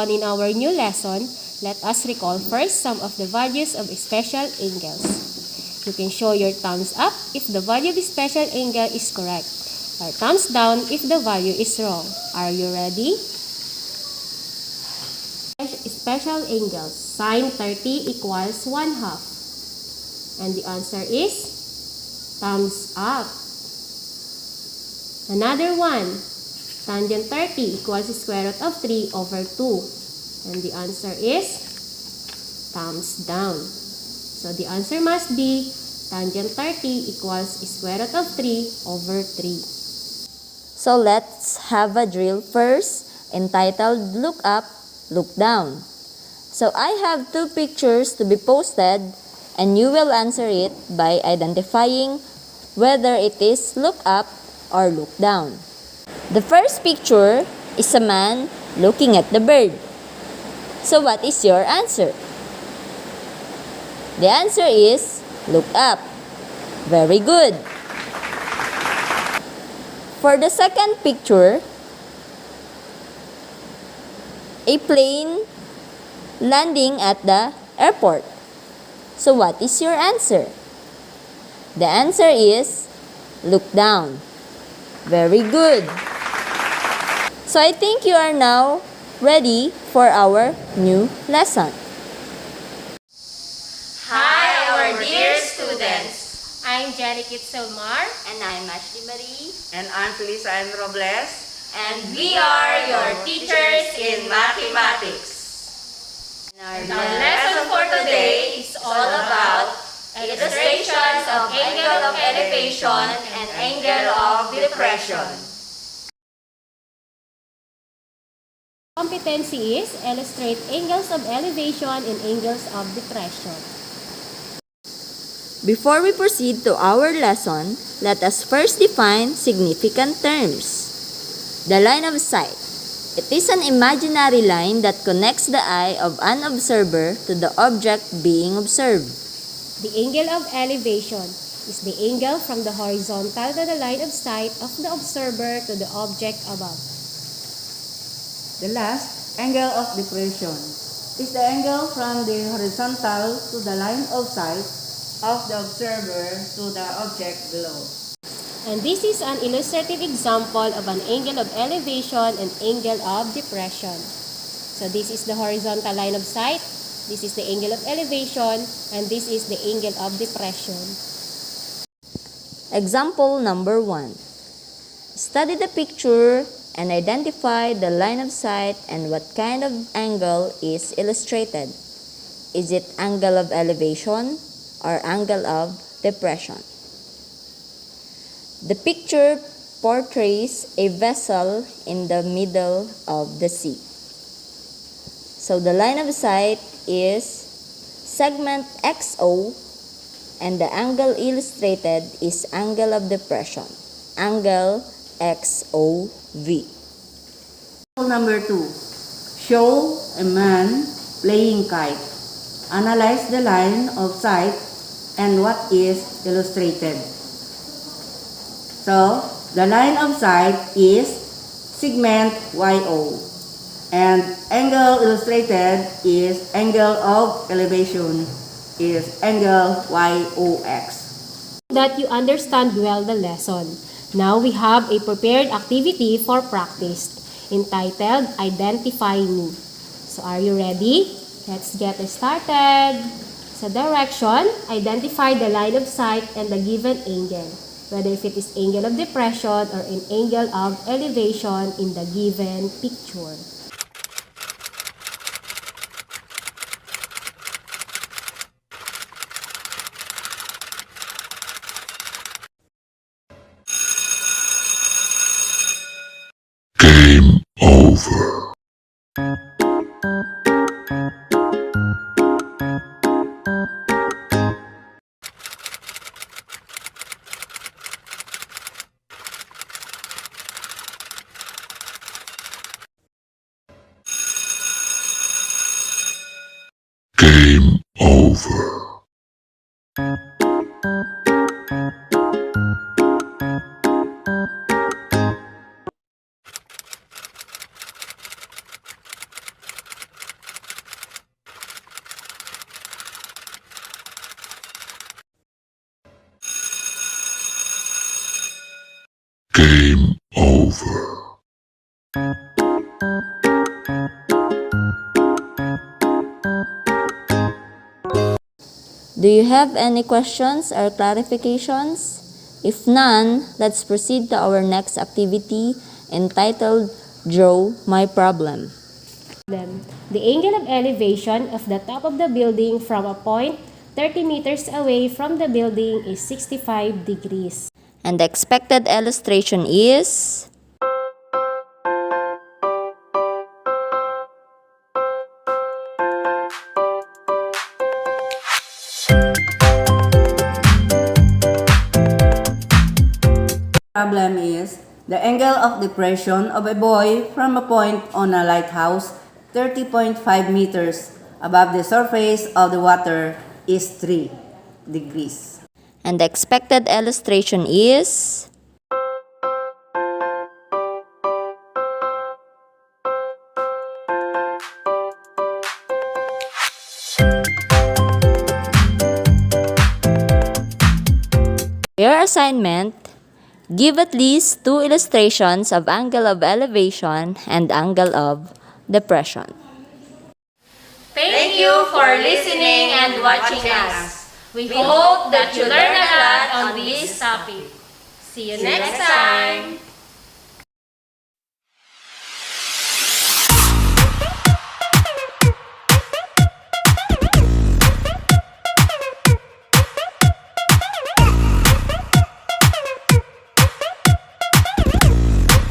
on in our new lesson, let us recall first some of the values of special angles. You can show your thumbs up if the value of special angle is correct, or thumbs down if the value is wrong. Are you ready? Special angles. Sine 30 equals 1/2. And the answer is thumbs up. Another one. Tangent 30 equals square root of 3 over 2. And the answer is thumbs down. So the answer must be tangent 30 equals square root of 3 over 3. So let's have a drill first, entitled Look Up, Look Down. So I have two pictures to be posted, and you will answer it by identifying whether it is look up or look down. The first picture is a man looking at the bird. So what is your answer? The answer is look up. Very good. For the second picture, a plane landing at the airport. So what is your answer? The answer is look down. Very good. So I think you are now ready for our new lesson. Hi, our dear students. I'm Jenikit Silmar. And I'm Ashley Marie. And I'm Felisa M. Robles. And We are your teachers in mathematics. And Our lesson for today is all about illustrations of angle of elevation and angle of depression. Competency is illustrate angles of elevation and angles of depression. Before we proceed to our lesson, let us first define significant terms. The line of sight. It is an imaginary line that connects the eye of an observer to the object being observed. The angle of elevation is the angle from the horizontal to the line of sight of the observer to the object above. The last, angle of depression, is the angle from the horizontal to the line of sight of the observer to the object below. And this is an illustrative example of an angle of elevation and angle of depression. So this is the horizontal line of sight, this is the angle of elevation, and this is the angle of depression. Example number 1. Study the picture and identify the line of sight and what kind of angle is illustrated. Is it angle of elevation or angle of depression? The picture portrays a vessel in the middle of the sea. So the line of sight is segment XO, and the angle illustrated is angle of depression, angle XOV. Number 2. Show a man playing kite. Analyze the line of sight and what is illustrated. So, the line of sight is segment YO, and angle illustrated is angle of elevation is angle YOX. That you understand well the lesson. Now we have a prepared activity for practice entitled Identify Me. So are you ready? Let's get started. Sa direction, identify the line of sight and the given angle, whether if it is angle of depression or an angle of elevation in the given picture. Game over. Game over. Do you have any questions or clarifications? If none, let's proceed to our next activity entitled Draw My Problem. The angle of elevation of the top of the building from a point 30 meters away from the building is 65 degrees. And the expected illustration is... Problem is the angle of depression of a buoy from a point on a lighthouse 30.5 meters above the surface of the water is 3 degrees. And the expected illustration is... Your assignment: give at least 2 illustrations of angle of elevation and angle of depression. Thank you for listening and watching us. We hope that you learn a lot on this topic. See you next time.